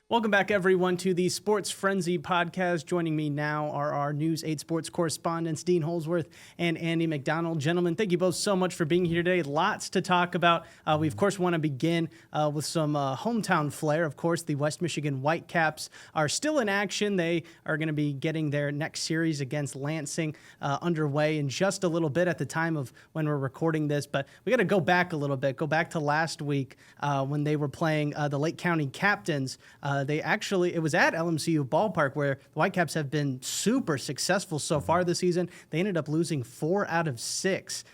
Welcome back, everyone, to the Sports Frenzy podcast. Joining me now are our News 8 sports correspondents, Dean Holzwarth and Andy McDonald. Gentlemen, thank you both so much for being here today. Lots to talk about. We, of course, want to begin with some hometown flair. Of course, the West Michigan Whitecaps are still in action. They are going to be getting their next series against Lansing underway in just a little bit at the time of when we're recording this. But we got to go back a little bit, go back to last week when they were playing the Lake County Captains. It was at LMCU Ballpark where the Whitecaps have been super successful so far this season. They ended up losing 4 out of 6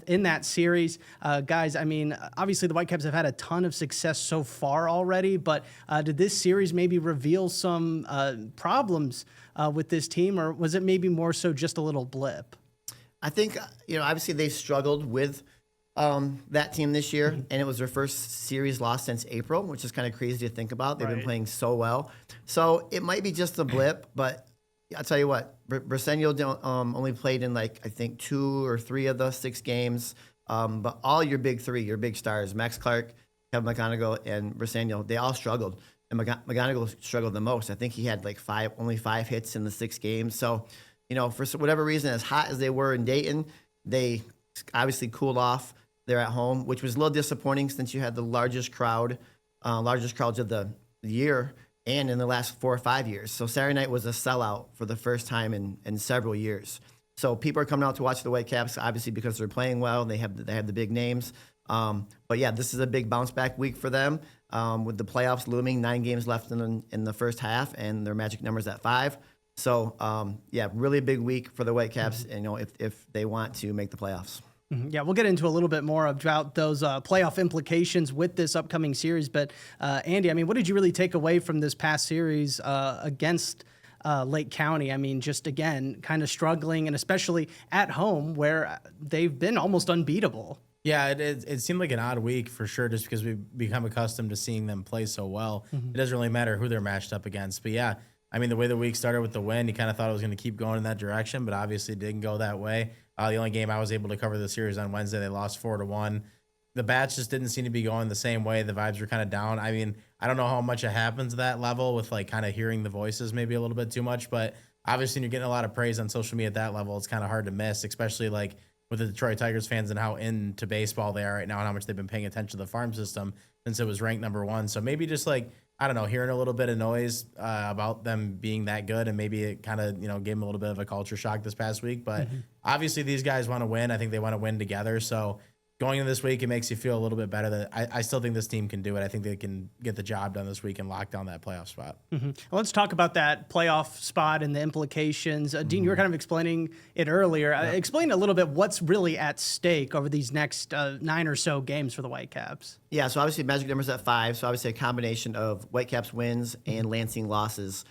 in that series. Guys, I mean, obviously the Whitecaps have had a ton of success so far already, but did this series maybe reveal some problems with this team, or was it maybe more so just a little blip? I think, obviously they've struggled with that team this year, and it was their first series loss since April, which is kind of crazy to think about. They've been playing so well. So it might be just a blip, but I'll tell you what, Briseno only played in I think 2 or 3 of the 6 games. But all your big 3, your big stars, Max Clark, Kevin McGonigal, and Briseno, they all struggled. And McGonigal struggled the most. I think he had only 5 hits in the 6 games. So, for whatever reason, as hot as they were in Dayton, they obviously cooled off there at home, which was a little disappointing since you had the largest crowds of the year and in the last 4 or 5 years. So Saturday night was a sellout for the first time in several years. So people are coming out to watch the Whitecaps, obviously because they're playing well. They have the big names. But yeah, this is a big bounce back week for them with the playoffs looming. 9 games left in the first half, and their magic number's at 5. So really big week for the Whitecaps. If they want to make the playoffs. Yeah, we'll get into a little bit more about those playoff implications with this upcoming series. But Andy, I mean, what did you really take away from this past series against Lake County? I mean, just again, kind of struggling, and especially at home where they've been almost unbeatable. Yeah, it seemed like an odd week for sure, just because we've become accustomed to seeing them play so well. It doesn't really matter who they're matched up against. But yeah, I mean, the way the week started with the win, you kind of thought it was going to keep going in that direction, but obviously it didn't go that way. The only game I was able to cover the series on Wednesday, they lost 4-1. The bats just didn't seem to be going the same way. The vibes were kind of down. I mean, I don't know how much it happens at that level with kind of hearing the voices maybe a little bit too much, but obviously when you're getting a lot of praise on social media at that level, it's kind of hard to miss, especially with the Detroit Tigers fans and how into baseball they are right now and how much they've been paying attention to the farm system since it was ranked number 1. So maybe just I don't know, hearing a little bit of noise about them being that good, and maybe it kind of, gave them a little bit of a culture shock this past week. But obviously these guys want to win. I think they want to win together. So going into this week, it makes you feel a little bit better that I still think this team can do it. I think they can get the job done this week and lock down that playoff spot. Well, let's talk about that playoff spot and the implications. Dean, you were kind of explaining it earlier. Explain a little bit what's really at stake over these next 9 or so games for the Whitecaps. Yeah, so obviously magic number's at 5. So obviously a combination of Whitecaps wins and Lansing losses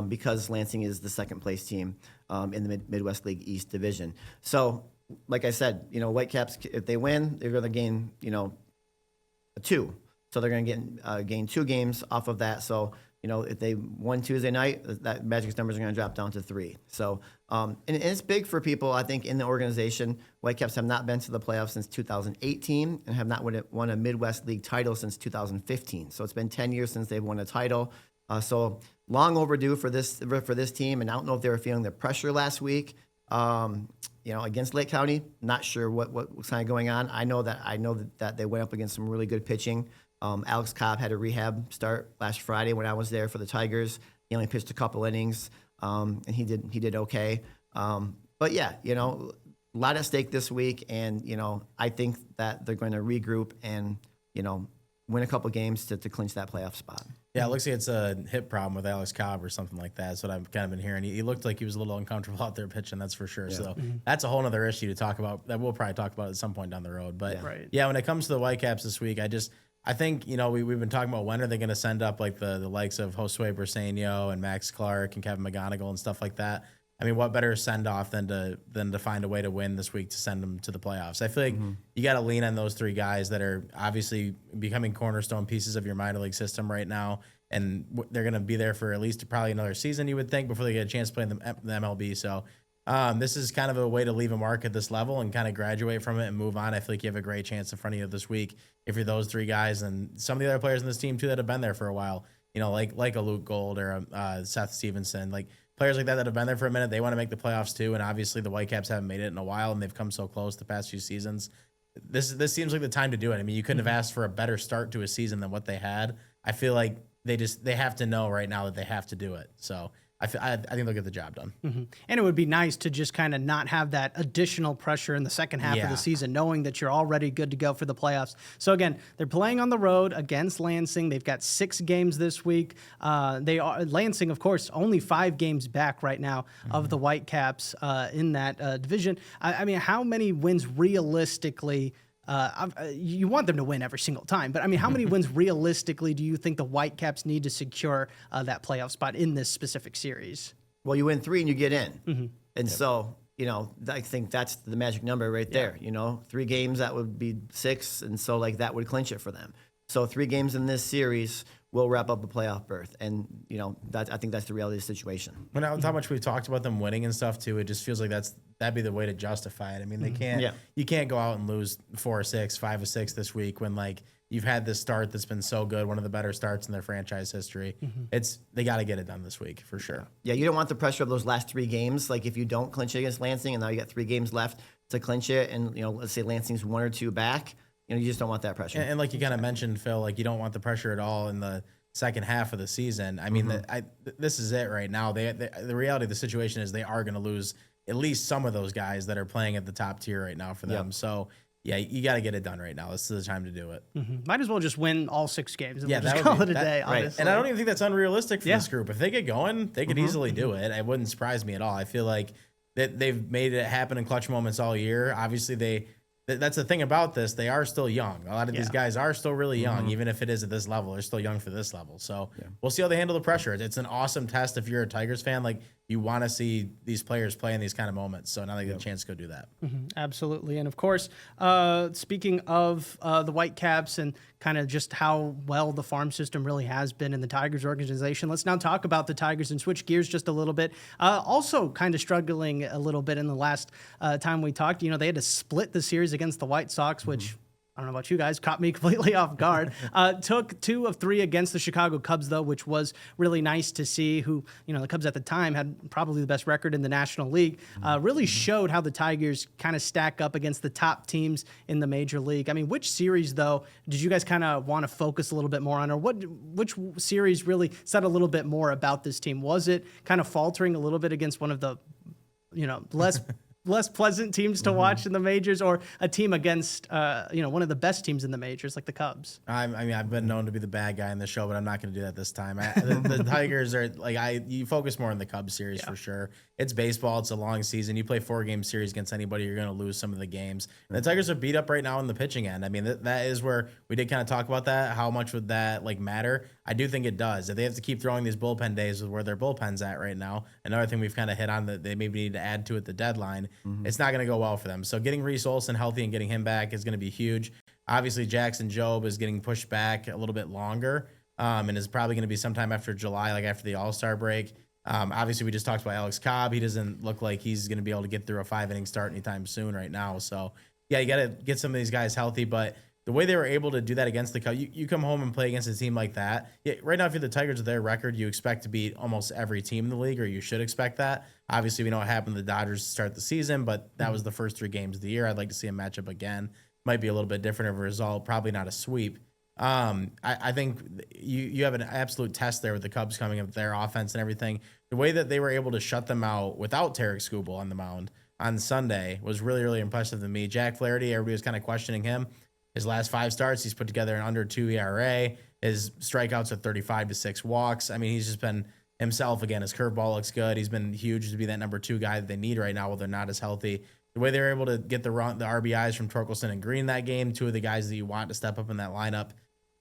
because Lansing is the second place team in the Midwest League East Division. So like I said, Whitecaps, if they win, they're going to gain, a 2. So they're going to gain 2 games off of that. So, if they won Tuesday night, that Magic's numbers are going to drop down to 3. So, and it's big for people, I think, in the organization. Whitecaps have not been to the playoffs since 2018 and have not won a Midwest League title since 2015. So it's been 10 years since they've won a title. So long overdue for this team. And I don't know if they were feeling the pressure last week. Against Lake County, not sure what was kind of going on. I know that they went up against some really good pitching. Alex Cobb had a rehab start last Friday when I was there for the Tigers. He only pitched a couple innings, and he did okay. But yeah, a lot at stake this week, and I think that they're going to regroup and win a couple games to clinch that playoff spot. Yeah, it looks like it's a hip problem with Alex Cobb or something like that. That's what I've kind of been hearing. He looked like he was a little uncomfortable out there pitching, that's for sure. Yeah. So that's a whole other issue to talk about that we'll probably talk about at some point down the road. But yeah, when it comes to the Whitecaps this week, I think, we've been talking about when are they going to send up the likes of Josue Briseno and Max Clark and Kevin McGonigal and stuff like that. I mean, what better send off than to find a way to win this week to send them to the playoffs? I feel like you got to lean on those 3 guys that are obviously becoming cornerstone pieces of your minor league system right now, and they're going to be there for at least probably another season, you would think, before they get a chance to play in the MLB. So this is kind of a way to leave a mark at this level and kind of graduate from it and move on. I feel like you have a great chance in front of you this week if you're those 3 guys and some of the other players in this team too that have been there for a while. like a Luke Gold or Seth Stevenson, like players like that have been there for a minute. They want to make the playoffs too, and obviously the Whitecaps haven't made it in a while, and they've come so close the past few seasons. This seems like the time to do it. I mean, you couldn't have asked for a better start to a season than what they had. I feel like they have to know right now that they have to do it. So I think they'll get the job done. And it would be nice to just kind of not have that additional pressure in the second half of the season, knowing that you're already good to go for the playoffs. So again, they're playing on the road against Lansing. They've got 6 games this week. Lansing, of course, only 5 games back right now of the Whitecaps in that division. I mean, how many wins realistically? You want them to win every single time, but I mean, how many wins realistically do you think the Whitecaps need to secure that playoff spot in this specific series? Well, you win 3 and you get in. And so, I think that's the magic number right there. 3 games, that would be 6. And so that would clinch it for them. So 3 games in this series will wrap up a playoff berth. And, I think that's the reality of the situation. When how much we've talked about them winning and stuff too, it just feels like that'd be the way to justify it. I mean, they can't, you can't go out and lose 4 or 6, 5 or 6 this week when you've had this start that's been so good, one of the better starts in their franchise history. They got to get it done this week for sure. Yeah, you don't want the pressure of those last 3 games. Like if you don't clinch it against Lansing and now you got 3 games left to clinch it, and let's say Lansing's 1 or 2 back, you just don't want that pressure. And like you kind of mentioned, Phil, you don't want the pressure at all in the second half of the season. I mean, this is it right now. The reality of the situation is they are going to lose at least some of those guys that are playing at the top tier right now for them. So yeah, you got to get it done right now. This is the time to do it. Might as well just win all 6 games and we'll just call it a day. Right. Honestly. And I don't even think that's unrealistic for this group. If they get going, they could easily do it. It wouldn't surprise me at all. I feel like they've made it happen in clutch moments all year. Obviously, that's the thing about this. They are still young. A lot of these guys are still really young, even if it is at this level. They're still young for this level. So we'll see how they handle the pressure. It's an awesome test if you're a Tigers fan. You want to see these players play in these kind of moments. So now they get a chance to go do that. Absolutely. And of course, speaking of the Whitecaps and kind of just how well the farm system really has been in the Tigers organization, let's now talk about the Tigers and switch gears just a little bit. Also kind of struggling a little bit in the last time we talked. They had to split the series against the White Sox, which I don't know about you guys, caught me completely off guard. Took 2 of 3 against the Chicago Cubs, though, which was really nice to see, who, the Cubs at the time had probably the best record in the National League. Really showed how the Tigers kind of stack up against the top teams in the Major League. I mean, which series, though, did you guys kind of want to focus a little bit more on, or which series really said a little bit more about this team? Was it kind of faltering a little bit against one of the, less pleasant teams to watch in the majors, or a team against, one of the best teams in the majors, like the Cubs? I mean, I've been known to be the bad guy in the show, but I'm not going to do that this time. The Tigers are you focus more on the Cubs series for sure. It's baseball. It's a long season. You play 4-game series against anybody, you're going to lose some of the games. And the Tigers are beat up right now in the pitching end. I mean, that is where we did kind of talk about that. How much would that matter? I do think it does. If they have to keep throwing these bullpen days with where their bullpen's at right now, another thing we've kind of hit on that they maybe need to add to at the deadline, it's not going to go well for them. So getting Reese Olson healthy and getting him back is going to be huge. Obviously, Jackson Jobe is getting pushed back a little bit longer, and is probably going to be sometime after July, after the All-Star break. Obviously, we just talked about Alex Cobb. He doesn't look like he's going to be able to get through a 5-inning start anytime soon right now. So, yeah, you got to get some of these guys healthy. But the way they were able to do that against the Cubs, you come home and play against a team like that. Yeah, right now, if you're the Tigers with their record, you expect to beat almost every team in the league, or you should expect that. Obviously, we know what happened to the Dodgers to start the season, but that was the first 3 games of the year. I'd like to see a matchup again. Might be a little bit different of a result, probably not a sweep. I think you have an absolute test there with the Cubs coming up with their offense and everything. The way that they were able to shut them out without Tarek Skubal on the mound on Sunday was really, really impressive to me. Jack Flaherty, everybody was kind of questioning him. His last 5 starts, he's put together an under 2 ERA. His strikeouts are 35 to 6 walks. I mean, he's just been himself again. His curveball looks good. He's been huge to be that number 2 guy that they need right now while they're not as healthy. The way they were able to get the RBIs from Torkelson and Green that game, 2 of the guys that you want to step up in that lineup,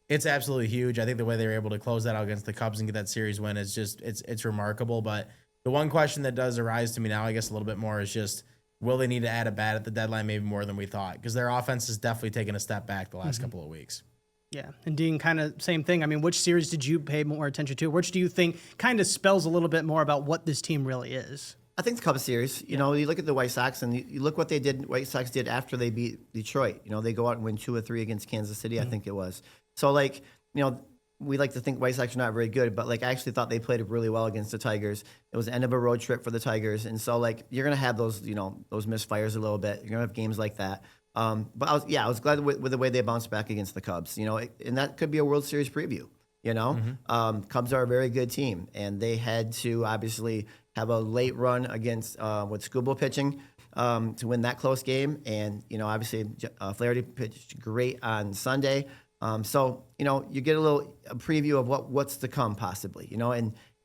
it's absolutely huge. I think the way they were able to close that out against the Cubs and get that series win is just it's remarkable. But the one question that does arise to me now, I guess a little bit more, is just will they need to add a bat at the deadline maybe more than we thought? Because their offense has definitely taken a step back the last couple of weeks. Yeah, and Dean, kind of same thing. I mean, which series did you pay more attention to? Which do you think kind of spells a little bit more about what this team really is? I think the Cubs series. You look at the White Sox and you look what White Sox did after they beat Detroit. They go out and win 2 or 3 against Kansas City, I think it was. So we like to think White Sox are not very good, but like I actually thought they played really well against the Tigers. It was the end of a road trip for the Tigers, and so like you're gonna have those those misfires a little bit. You're gonna have games like that. But I was glad with the way they bounced back against the Cubs. And that could be a World Series preview. Cubs are a very good team, and they had to obviously have a late run against with Scooble pitching to win that close game. And obviously Flaherty pitched great on Sunday. So you get a preview of what's to come possibly.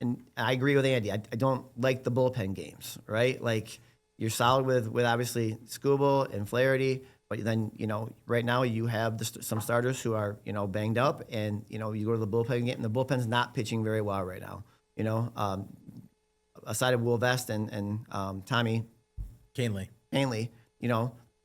And I agree with Andy. I don't like the bullpen games, right? Like you're solid with obviously Scooble and Flaherty. But then, right now you have some starters who are, banged up, and, you go to the bullpen game, and the bullpen's not pitching very well right now. Aside of Will Vest and Tommy Canley,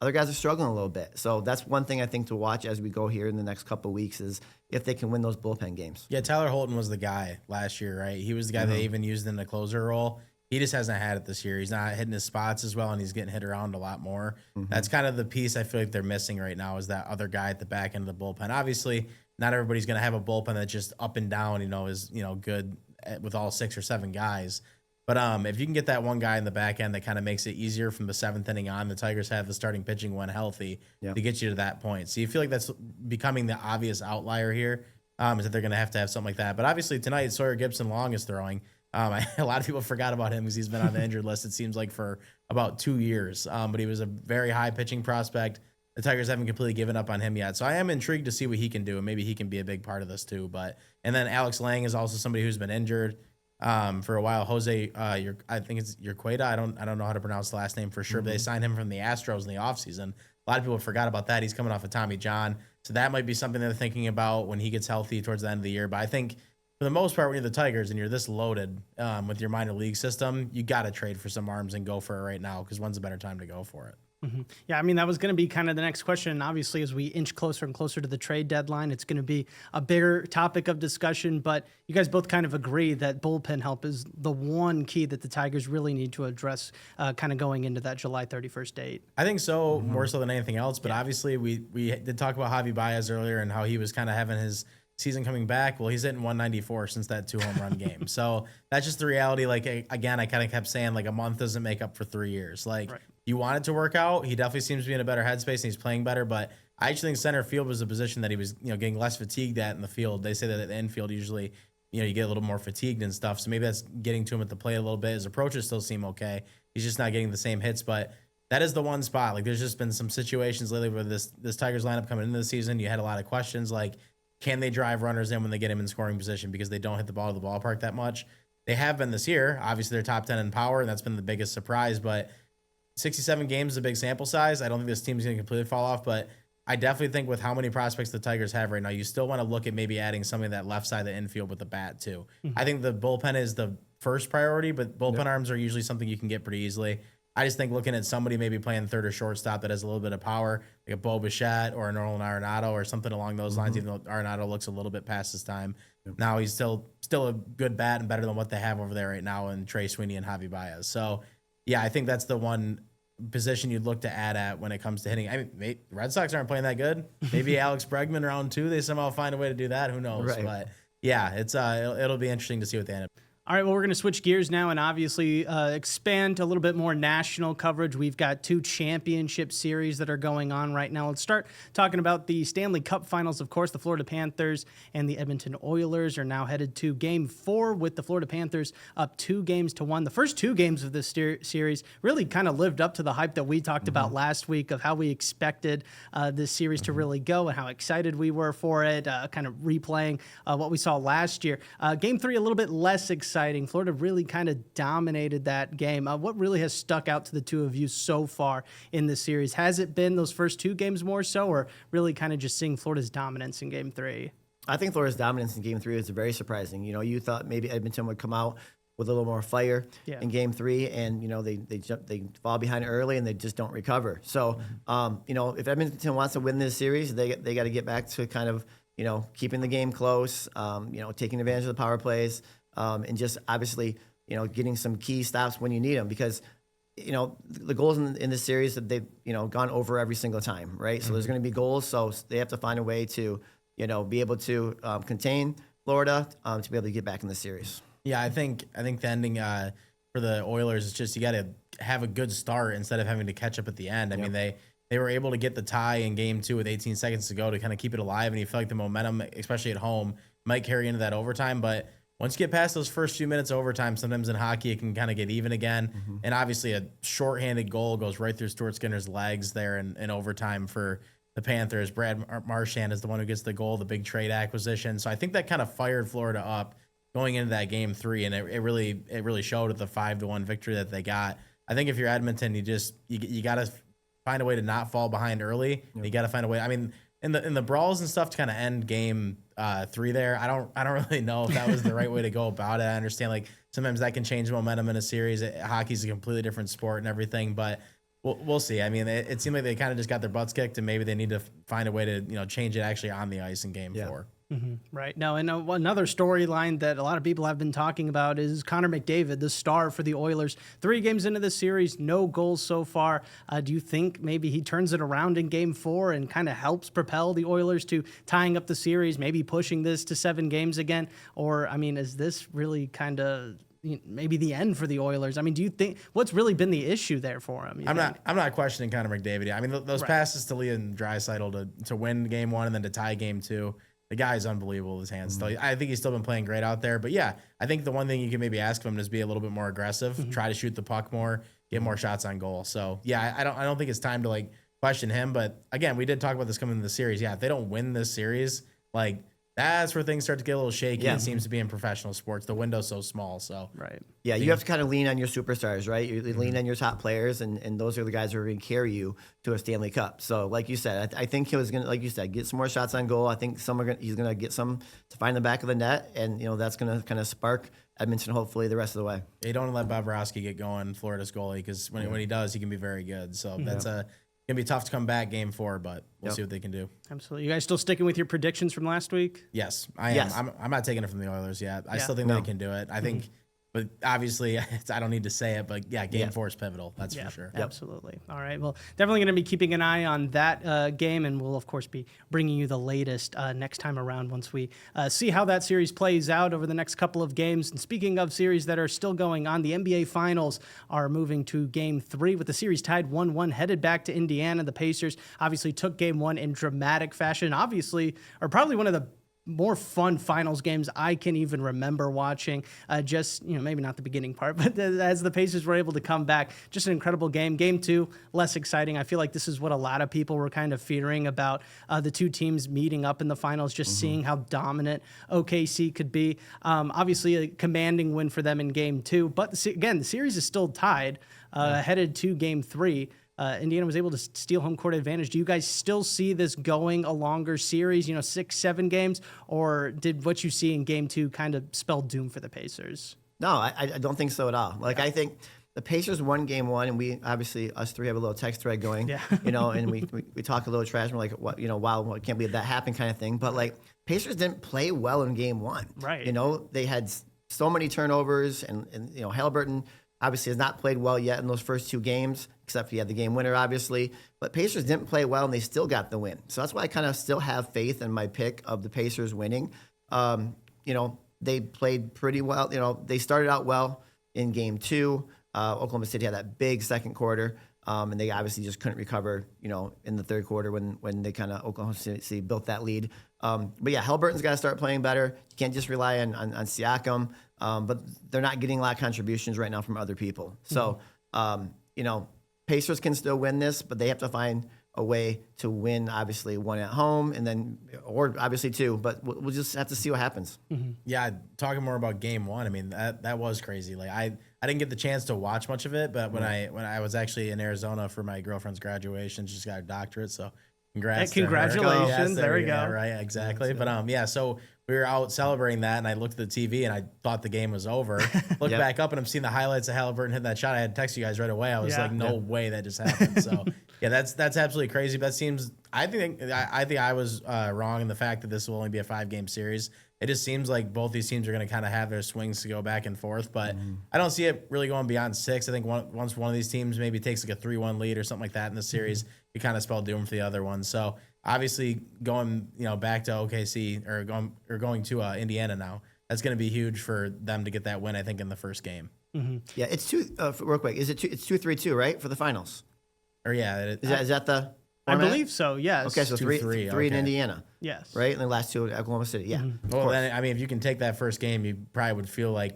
other guys are struggling a little bit. So that's one thing I think to watch as we go here in the next couple of weeks is if they can win those bullpen games. Yeah, Tyler Holton was the guy last year, right? He was the guy they even used in the closer role. He just hasn't had it this year. He's not hitting his spots as well, and he's getting hit around a lot more. That's kind of the piece I feel like they're missing right now is that other guy at the back end of the bullpen. Obviously, not everybody's going to have a bullpen that's just up and down, is good with all 6 or 7 guys. But if you can get that one guy in the back end that kind of makes it easier from the 7th inning on, the Tigers have the starting pitching when healthy to get you to that point. So you feel like that's becoming the obvious outlier here is that they're going to have something like that. But obviously tonight, Sawyer Gipson-Long is throwing. A lot of people forgot about him because he's been on the injured list, it seems like, for about 2 years. But he was a very high pitching prospect. The Tigers haven't completely given up on him yet. So I am intrigued to see what he can do, and maybe he can be a big part of this too. And then Alex Lang is also somebody who's been injured for a while. Jose, I think it's Urquieta. I don't know how to pronounce the last name for sure, but they signed him from the Astros in the offseason. A lot of people forgot about that. He's coming off of Tommy John. So that might be something they're thinking about when he gets healthy towards the end of the year. But I think for the most part, when you're the Tigers and you're this loaded with your minor league system, you got to trade for some arms and go for it right now because when's a better time to go for it? Yeah, I mean, that was going to be kind of the next question. And obviously, as we inch closer and closer to the trade deadline, it's going to be a bigger topic of discussion. But you guys both kind of agree that bullpen help is the one key that the Tigers really need to address kind of going into that July 31st date. I think so, more so than anything else. But obviously, we did talk about Javi Baez earlier and how he was kind of having his season coming back. Well, he's hitting 194 since that 2 home run game. So that's just the reality. Like, again, I kind of kept saying, like, a month doesn't make up for 3 years. Like, you want it to work out. He definitely seems to be in a better headspace and he's playing better. But I actually think center field was a position that he was, getting less fatigued at in the field. They say that at the infield, usually, you get a little more fatigued and stuff. So maybe that's getting to him at the plate a little bit. His approaches still seem okay. He's just not getting the same hits. But that is the one spot. Like, there's just been some situations lately where this Tigers lineup coming into the season, you had a lot of questions like, can they drive runners in when they get him in scoring position because they don't hit the ball to the ballpark that much? They have been this year. Obviously, they're top 10 in power, and that's been the biggest surprise. But 67 games is a big sample size. I don't think this team's going to completely fall off, but I definitely think with how many prospects the Tigers have right now, you still want to look at maybe adding somebody that left side of the infield with the bat, too. I think the bullpen is the first priority, but bullpen arms are usually something you can get pretty easily. I just think looking at somebody maybe playing third or shortstop that has a little bit of power, like a Bo Bichette or a Nolan Arenado or something along those lines, even though Arenado looks a little bit past his time. Now he's still a good bat and better than what they have over there right now in Trey Sweeney and Javi Baez. So, yeah, I think that's the one position you'd look to add at when it comes to hitting. I mean, the Red Sox aren't playing that good. Maybe Alex Bregman round 2, they somehow find a way to do that. Who knows? Right. But, yeah, it's it'll be interesting to see what they end up. All right, well, we're going to switch gears now and obviously expand to a little bit more national coverage. We've got 2 championship series that are going on right now. Let's start talking about the Stanley Cup Finals. Of course, the Florida Panthers and the Edmonton Oilers are now headed to Game 4 with the Florida Panthers up 2-1. The first 2 games of this series really kind of lived up to the hype that we talked about last week of how we expected this series to really go and how excited we were for it, kind of replaying what we saw last year. Game 3, a little bit less exciting. Florida really kind of dominated that game. What really has stuck out to the two of you so far in this series? Has it been those first 2 games more so, or really kind of just seeing Florida's dominance in Game 3? I think Florida's dominance in Game 3 is very surprising. You thought maybe Edmonton would come out with a little more fire in Game 3, and they fall behind early and they just don't recover. So if Edmonton wants to win this series, they got to get back to kind of keeping the game close, taking advantage of the power plays. And just obviously, getting some key stops when you need them because, the goals in this series that they've, gone over every single time, right? So there's going to be goals. So they have to find a way to, be able to contain Florida to be able to get back in the series. Yeah, I think the ending for the Oilers is just you got to have a good start instead of having to catch up at the end. I mean, they were able to get the tie in game 2 with 18 seconds to go to kind of keep it alive, and you feel like the momentum, especially at home, might carry into that overtime. But once you get past those first few minutes of overtime, sometimes in hockey it can kind of get even again. And obviously a shorthanded goal goes right through Stuart Skinner's legs there in overtime for the Panthers. Brad Marchand is the one who gets the goal, the big trade acquisition. So I think that kind of fired Florida up going into that game 3, and it really showed with the 5-1 victory that they got. I think if you're Edmonton, you got to find a way to not fall behind early. Yep. You got to find a way. I mean, in the brawls and stuff to kind of end game 3 there, I don't really know if that was the right way to go about it. I understand like sometimes that can change momentum in a series. Hockey's a completely different sport and everything, but we'll see. I mean, it seemed like they kind of just got their butts kicked, and maybe they need to find a way to change it actually on the ice in game 4. Right. Now, and another storyline that a lot of people have been talking about is Connor McDavid, the star for the Oilers. 3 games into the series, no goals so far. Do you think maybe he turns it around in game 4 and kind of helps propel the Oilers to tying up the series, maybe pushing this to 7 games again? Or, I mean, is this really kind of maybe the end for the Oilers? I mean, do you think what's really been the issue there for him? I'm not questioning Connor McDavid. I mean, those passes to Leon Draisaitl to win game 1 and then to tie game 2. The guy is unbelievable with his hands. Still, I think he's still been playing great out there. But yeah, I think the one thing you can maybe ask of him is be a little bit more aggressive, try to shoot the puck more, get more shots on goal. So yeah, I don't think it's time to like question him. But again, we did talk about this coming into the series. Yeah, if they don't win this series, like that's where things start to get a little shaky. Yeah. It seems to be in professional sports. The window's so small. So right. Yeah, you have to kind of lean on your superstars, right? You lean on your top players, and those are the guys who are going to carry you to a Stanley Cup. So, like you said, I think he was going to, like you said, get some more shots on goal. I think he's going to get some to find the back of the net, and that's going to kind of spark Edmonton hopefully the rest of the way. They don't let Bobrovsky get going, Florida's goalie, because when he does, he can be very good. So that's going to be tough to come back game 4, but we'll see what they can do. Absolutely. You guys still sticking with your predictions from last week? Yes, I am. I'm not taking it from the Oilers yet. I still think they can do it. I think, but obviously, I don't need to say it, but yeah, game 4 is pivotal. That's for sure. Absolutely. All right. Well, definitely going to be keeping an eye on that game, and we'll, of course, be bringing you the latest next time around once we see how that series plays out over the next couple of games. And speaking of series that are still going on, the NBA Finals are moving to game 3 with the series tied 1-1, headed back to Indiana. The Pacers obviously took game 1 in dramatic fashion, obviously, or probably one of the more fun finals games I can even remember watching. Maybe not the beginning part, but as the Pacers were able to come back, just an incredible game. Game 2, less exciting. I feel like this is what a lot of people were kind of fearing about the two teams meeting up in the finals, just seeing how dominant OKC could be. Obviously, a commanding win for them in game 2, but again, the series is still tied, headed to game 3. Indiana was able to steal home court advantage. Do you guys still see this going a longer series, 6-7 games, or did what you see in game 2 kind of spell doom for the Pacers? No, I don't think so at all. I think the Pacers won game 1, and we obviously, us three, have a little text thread going, and we talk a little trash. We're like, what, wow, I can't believe that happened kind of thing. But Pacers didn't play well in game 1. Right. They had so many turnovers, and Halliburton obviously has not played well yet in those first 2 games, except he had the game winner, obviously. But Pacers didn't play well, and they still got the win. So that's why I kind of still have faith in my pick of the Pacers winning. They played pretty well. They started out well in game 2. Oklahoma City had that big second quarter, and they obviously just couldn't recover, in the third quarter when they kind of Oklahoma City built that lead. But yeah, Halliburton's got to start playing better. You can't just rely on Siakam. But they're not getting a lot of contributions right now from other people. So, Pacers can still win this, but they have to find a way to win, obviously, 1 at home, or obviously 2, but we'll just have to see what happens. Yeah, talking more about game 1, I mean, that was crazy. I didn't get the chance to watch much of it, but when I was actually in Arizona for my girlfriend's graduation, she's got a doctorate, so congrats. Congratulations. Yes, there we go. Yeah, right, exactly. But so we were out celebrating that, and I looked at the TV, and I thought the game was over. Looked back up, and I'm seeing the highlights of Halliburton hitting that shot. I had to text you guys right away. I was like, no way that just happened. So, yeah, that's absolutely crazy. But I think I was wrong in the fact that this will only be a 5-game series. It just seems like both these teams are going to kind of have their swings to go back and forth, but I don't see it really going beyond 6. I think once one of these teams maybe takes a 3-1 lead or something like that in the series, it kind of spell doom for the other one. So obviously going back to OKC or going to Indiana now, that's going to be huge for them to get that win. I think in the first game. Yeah, it's two. Real quick, it's 2-3-2, right, for the finals? Or Is that the? I format? believe so. Yes. Okay, so 2-3, three in okay. Indiana. Yes. Right, and the last two at Oklahoma City. Yeah. Of Well, course. then I mean, if you can take that first game, you probably would feel like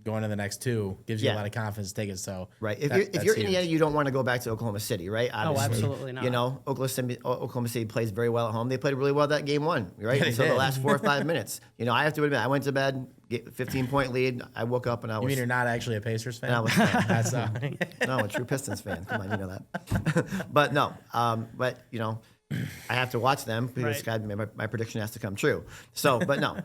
going to the next two gives you a Yeah. lot of confidence to take it. So Right. If that's you're huge. Indiana, you don't want to go back to Oklahoma City, right? Obviously. absolutely not. You know, Oklahoma City plays very well at home. They played really well that game one, right? Yeah, they Until the did. last 4 or 5 minutes. You know, I have to admit, I went to bed, get 15-point lead. I woke up and I You was. mean you're not actually a Pacers fan? I was- That's no, I'm a true Pistons fan. Come on, you know that. But no, but you know, I have to watch them because Right. my prediction has to come true. So, but no,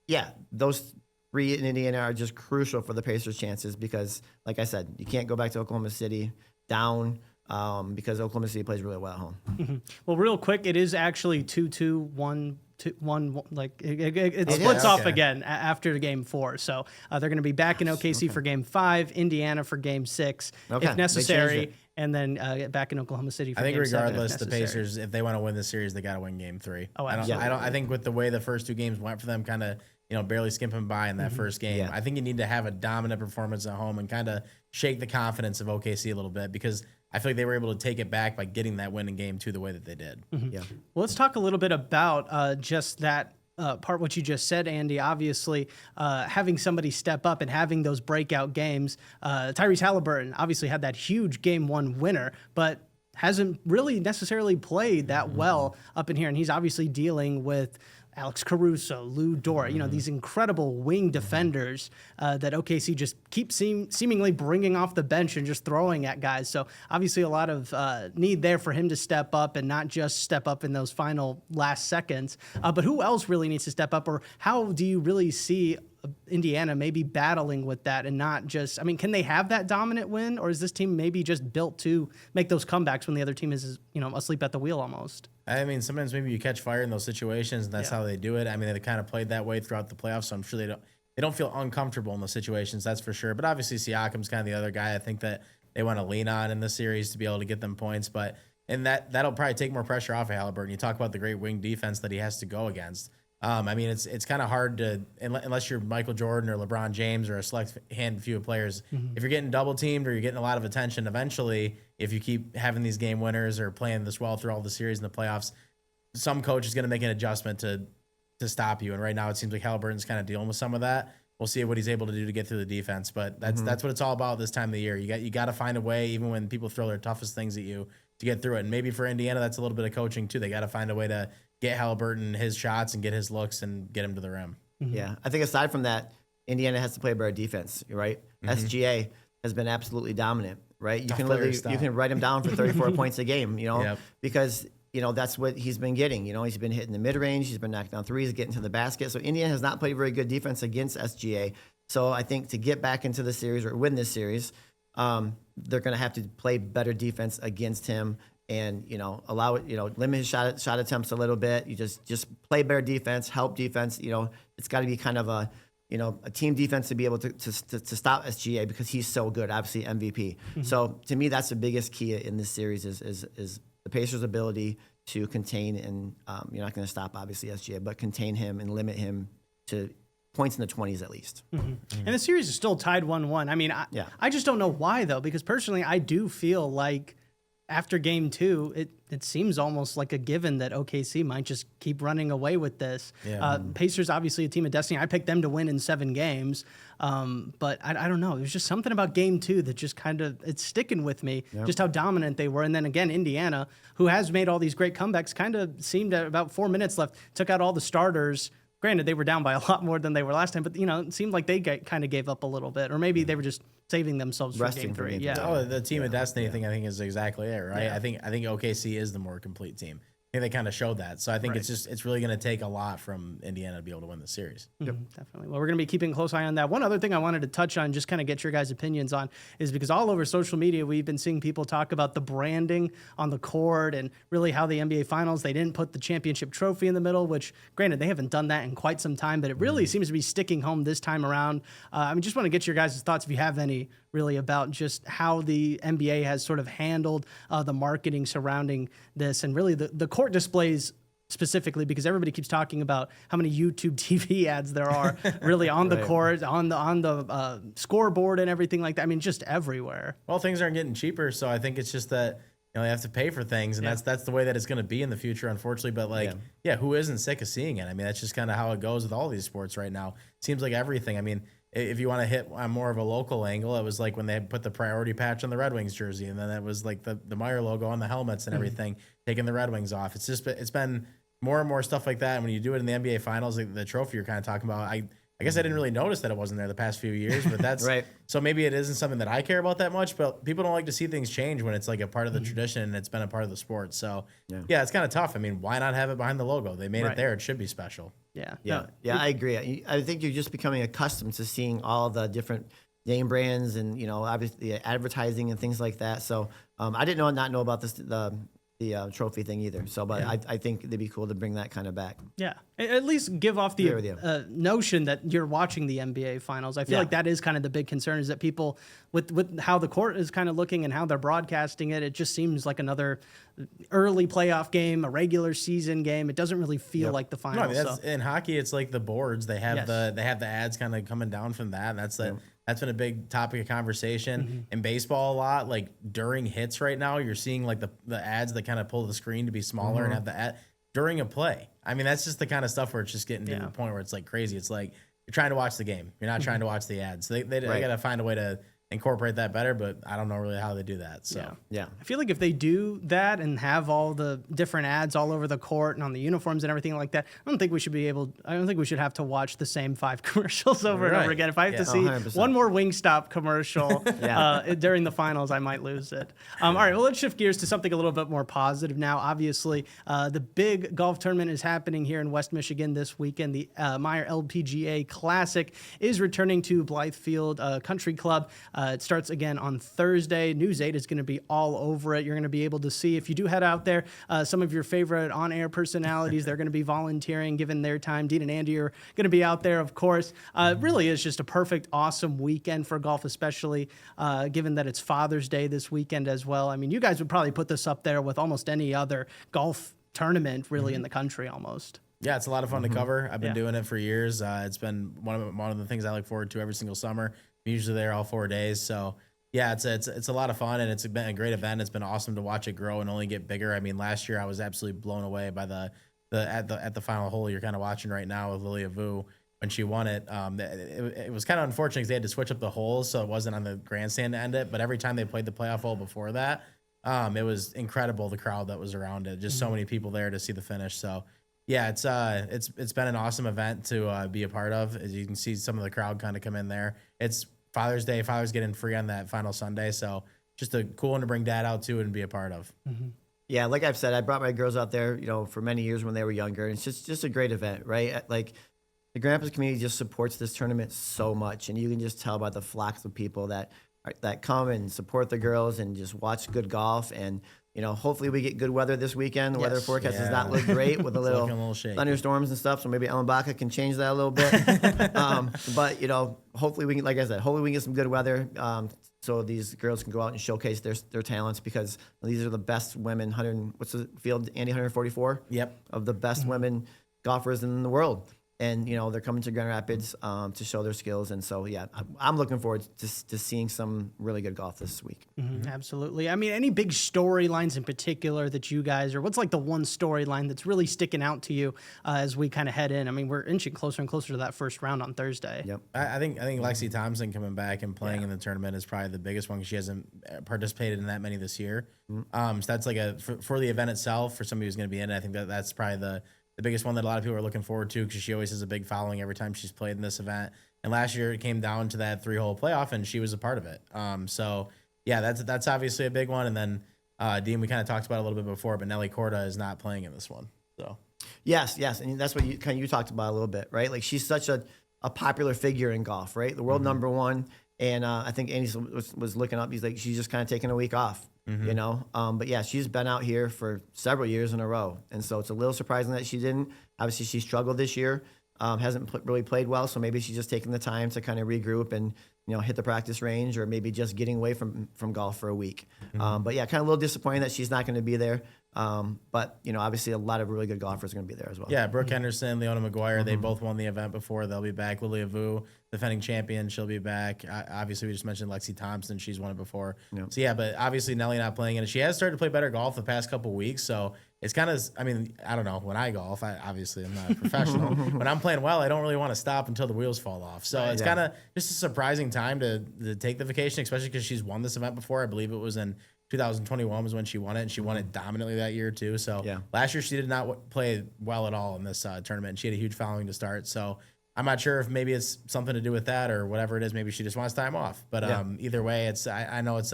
yeah, those three in Indiana are just crucial for the Pacers' chances because, like I said, you can't go back to Oklahoma City down because Oklahoma City plays really well at home. Well, real quick, it is actually 2-2, 1-1. Like it splits Okay. off again after game 4. So they're going to be back in OKC for game 5, Indiana for game 6 Okay, if they necessary, changed it. and then back in Oklahoma City for I think game 7 if regardless, the necessary. Pacers, if they want to win the series, they got to win game 3. Oh, I absolutely. don't. I think with the way the first two games went for them, kind of barely skimping by in that first game. Yeah. I think you need to have a dominant performance at home and kind of shake the confidence of OKC a little bit because I feel like they were able to take it back by getting that win in game 2 the way that they did. Yeah. Well, let's talk a little bit about just that part, what you just said, Andy. Obviously, having somebody step up and having those breakout games. Tyrese Halliburton obviously had that huge game 1 winner, but hasn't really necessarily played that well up in here. And he's obviously dealing with Alex Caruso, Lou Dort, these incredible wing defenders that OKC just keep seemingly bringing off the bench and just throwing at guys. So obviously a lot of need there for him to step up and not just step up in those final last seconds. But who else really needs to step up, or how do you really see Indiana maybe battling with that and not just, can they have that dominant win, or is this team maybe just built to make those comebacks when the other team is, asleep at the wheel almost? I mean, sometimes maybe you catch fire in those situations, and that's how they do it. I mean, they kind of played that way throughout the playoffs, so I'm sure they don't feel uncomfortable in those situations, that's for sure. But obviously, Siakam's kind of the other guy I think that they want to lean on in the series to be able to get them points. And that'll probably take more pressure off of Halliburton. You talk about the great wing defense that he has to go against. It's kind of hard to, unless you're Michael Jordan or LeBron James or a select few of players, if you're getting double teamed or you're getting a lot of attention, eventually, if you keep having these game winners or playing this well through all the series in the playoffs, some coach is going to make an adjustment to stop you. And right now it seems like Halliburton's kind of dealing with some of that. We'll see what he's able to do to get through the defense, but that's what it's all about this time of the year. You got to find a way, even when people throw their toughest things at you, to get through it. And maybe for Indiana, that's a little bit of coaching too. They got to find a way to get Halliburton his shots and get his looks and get him to the rim. Yeah, I think aside from that, Indiana has to play better defense, right? SGA has been absolutely dominant, right? You Tough can player literally to stop. you can write him down for 34 points a game, Yep. because that's what he's been getting. He's been hitting the mid range, he's been knocking down threes, getting to the basket. So Indiana has not played very good defense against SGA. So I think to get back into the series or win this series, they're going to have to play better defense against him. And allow it, limit his shot attempts a little bit. You just play better defense, help defense. It's got to be kind of a team defense to be able to stop SGA because he's so good. Obviously MVP. So to me, that's the biggest key in this series is the Pacers' ability to contain and you're not going to stop obviously SGA, but contain him and limit him to points in the 20s at least. And the series is still tied 1-1. I just don't know why though, because personally I do feel like after game 2, it seems almost like a given that OKC might just keep running away with this. Yeah. Pacers, obviously a team of destiny. I picked them to win in 7 games. But I don't know. There's just something about game 2 that just kind of, it's sticking with me, just how dominant they were. And then again, Indiana, who has made all these great comebacks, kind of seemed at about 4 minutes left, took out all the starters. Granted, they were down by a lot more than they were last time, but it seemed like they kind of gave up a little bit, or maybe they were just saving themselves for Resting game for 3. game Yeah. three. Oh, the team of destiny thing I think is exactly it, right? Yeah. I think OKC is the more complete team. I think they kind of showed that. So I think it's really going to take a lot from Indiana to be able to win the series. Definitely. Well, we're going to be keeping a close eye on that. One other thing I wanted to touch on, just kind of get your guys' opinions on, is because all over social media, we've been seeing people talk about the branding on the court and really how the NBA Finals, they didn't put the championship trophy in the middle, which granted, they haven't done that in quite some time, but it really seems to be sticking home this time around. Just want to get your guys' thoughts, if you have any, really, about just how the NBA has sort of handled the marketing surrounding this and really the court court displays specifically, because everybody keeps talking about how many YouTube TV ads there are really on the court, on the scoreboard and everything like that. I mean, just everywhere. Well, things aren't getting cheaper, so I think it's just that you have to pay for things, and that's the way that it's going to be in the future, unfortunately. But who isn't sick of seeing it? I mean, that's just kind of how it goes with all these sports right now. It seems like everything. I mean, if you want to hit on more of a local angle, it was like when they put the priority patch on the Red Wings jersey, and then it was like the Meijer logo on the helmets and everything, taking the Red Wings off. It's been more and more stuff like that. And when you do it in the NBA Finals, like the trophy you're kind of talking about, I guess I didn't really notice that it wasn't there the past few years, but that's right. So maybe it isn't something that I care about that much, but people don't like to see things change when it's like a part of the tradition and it's been a part of the sport. So yeah, it's kind of tough. I mean, why not have it behind the logo? They made it there. It should be special. Yeah, I agree. I think you're just becoming accustomed to seeing all the different name brands and, obviously advertising and things like that. So I didn't not know about the trophy thing either. So, but I think it'd be cool to bring that kind of back. Yeah, at least give off the notion that you're watching the NBA Finals. I feel like that is kind of the big concern, is that people, with how the court is kind of looking and how they're broadcasting it, it just seems like another early playoff game, a regular season game. It doesn't really feel like the finals. No, I mean, in hockey, it's like the boards. They have the ads kind of coming down from that. And that's been a big topic of conversation in baseball a lot. Like during hits right now, you're seeing like the ads that kind of pull the screen to be smaller and have the ad during a play. I mean, that's just the kind of stuff where it's just getting to the point where it's like crazy. It's like you're trying to watch the game. You're not trying to watch the ads. They got to find a way to incorporate that better, but I don't know really how they do that. So I feel like if they do that and have all the different ads all over the court and on the uniforms and everything like that, I don't think we should have to watch the same 5 commercials over and over again. If I have to see 100%. one more Wingstop commercial during the finals, I might lose it. All right, well, let's shift gears to something a little bit more positive now. Obviously, the big golf tournament is happening here in West Michigan this weekend. The Meijer LPGA Classic is returning to Blythefield Country Club. It starts again on Thursday. News 8 is going to be all over it. You're going to be able to see, if you do head out there, some of your favorite on-air personalities. They're going to be volunteering, giving their time. Dean and Andy are going to be out there, of course. It really is just a perfect, awesome weekend for golf, especially given that it's Father's Day this weekend as well. I mean, you guys would probably put this up there with almost any other golf tournament really in the country almost. Yeah, it's a lot of fun to cover. I've been doing it for years. It's been one of the things I look forward to every single summer. I'm usually there all 4 days. So yeah, it's a lot of fun, and it's been a great event. It's been awesome to watch it grow and only get bigger. I mean, last year I was absolutely blown away by at the final hole you're kind of watching right now with Lilia Vu when she won it. It was kind of unfortunate because they had to switch up the holes, so it wasn't on the grandstand to end it. But every time they played the playoff hole before that, it was incredible, the crowd that was around it. Just so many people there to see the finish. So yeah, it's been an awesome event to be a part of. As you can see, some of the crowd kind of come in there. It's Father's Day. Father's getting free on that final Sunday, so just a cool one to bring Dad out to and be a part of. Yeah, like I've said, I brought my girls out there, for many years when they were younger. And it's just a great event, right? Like the Grandpa's community just supports this tournament so much, and you can just tell by the flocks of people that come and support the girls and just watch good golf. And hopefully we get good weather this weekend. The weather forecast does not look great with a little thunderstorms and stuff. So maybe Ellen Baca can change that a little bit. But hopefully we can, like I said, hopefully we can get some good weather. So these girls can go out and showcase their talents, because these are the best women. What's the field, Andy? 144. Yep. Of the best women golfers in the world. And, they're coming to Grand Rapids to show their skills. And so, yeah, I'm looking forward to seeing some really good golf this week. Absolutely. I mean, any big storylines in particular that you guys, or what's like the one storyline that's really sticking out to you as we kind of head in? I mean, we're inching closer and closer to that first round on Thursday. Yep. I think Lexi Thompson coming back and playing in the tournament is probably the biggest one, because she hasn't participated in that many this year. So that's like for the event itself, for somebody who's going to be in it, I think that's probably the biggest one that a lot of people are looking forward to, because she always has a big following every time she's played in this event. And last year it came down to that 3-hole playoff, and she was a part of it. So yeah, that's obviously a big one. And then Dean, we kind of talked about it a little bit before, but Nelly Corda is not playing in this one. So yes, and that's what you talked about a little bit, right? Like she's such a popular figure in golf, right? The world number one. And I think Andy was looking up. He's like, she's just kind of taking a week off. But yeah, she's been out here for several years in a row, and so it's a little surprising that she didn't. Obviously, she struggled this year, hasn't really played well, so maybe she's just taking the time to kind of regroup and hit the practice range or maybe just getting away from golf for a week. But yeah, kind of a little disappointing that she's not going to be there. But obviously a lot of really good golfers are going to be there as well. Yeah, Brooke Henderson, Leona McGuire, they both won the event before. They'll be back. Lilia Vu, defending champion, she'll be back. Obviously, we just mentioned Lexi Thompson. She's won it before. Yep. So, yeah, but obviously Nelly not playing in it. She has started to play better golf the past couple weeks. So, it's kind of, I don't know. When I golf, obviously I'm not a professional. When I'm playing well, I don't really want to stop until the wheels fall off. So, it's kind of just a surprising time to take the vacation, especially because she's won this event before. I believe it was in 2021 was when she won it, and she won it dominantly that year too. So last year she did not play well at all in this tournament, and she had a huge following to start. So I'm not sure if maybe it's something to do with that or whatever it is. Maybe she just wants time off. But either way, I know it's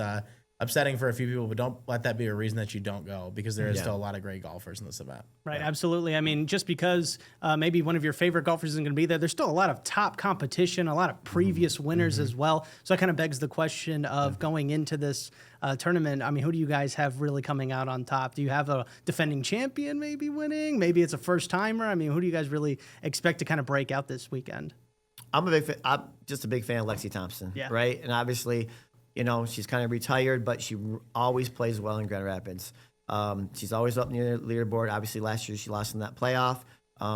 upsetting for a few people, but don't let that be a reason that you don't go, because there is still a lot of great golfers in this event. Right, absolutely. I mean, just because maybe one of your favorite golfers isn't going to be there, there's still a lot of top competition, a lot of previous winners as well. So that kind of begs the question of going into this tournament. I mean, who do you guys have really coming out on top? Do you have a defending champion maybe winning? Maybe it's a first timer. I mean, who do you guys really expect to kind of break out this weekend? I'm just a big fan of Lexi Thompson, right? And obviously, she's kind of retired, but she always plays well in Grand Rapids. She's always up near the leaderboard. Obviously, last year she lost in that playoff.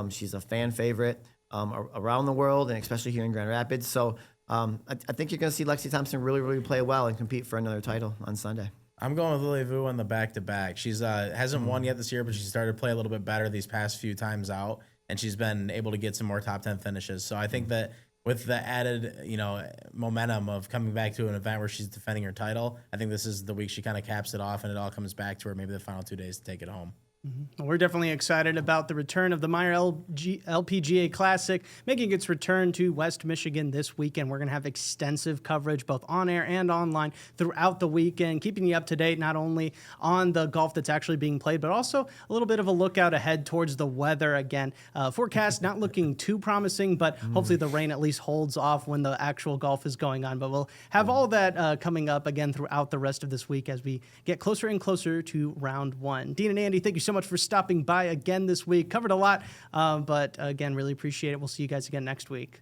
She's a fan favorite around the world, and especially here in Grand Rapids. So I think you're going to see Lexi Thompson really, really play well and compete for another title on Sunday. I'm going with Lilia Vu on the back-to-back. She's hasn't won yet this year, but she started to play a little bit better these past few times out, and she's been able to get some more top 10 finishes. So I think that with the added, momentum of coming back to an event where she's defending her title, I think this is the week she kind of caps it off and it all comes back to her maybe the final 2 days to take it home. We're definitely excited about the return of the Meijer LPGA Classic, making its return to West Michigan this weekend. We're going to have extensive coverage both on air and online throughout the weekend, keeping you up to date not only on the golf that's actually being played, but also a little bit of a lookout ahead towards the weather again. Forecast not looking too promising, but hopefully the rain at least holds off when the actual golf is going on. But we'll have all that coming up again throughout the rest of this week as we get closer and closer to round one. Dean and Andy, thank you so much for stopping by again this week. Covered a lot, but again, really appreciate it. We'll see you guys again next week.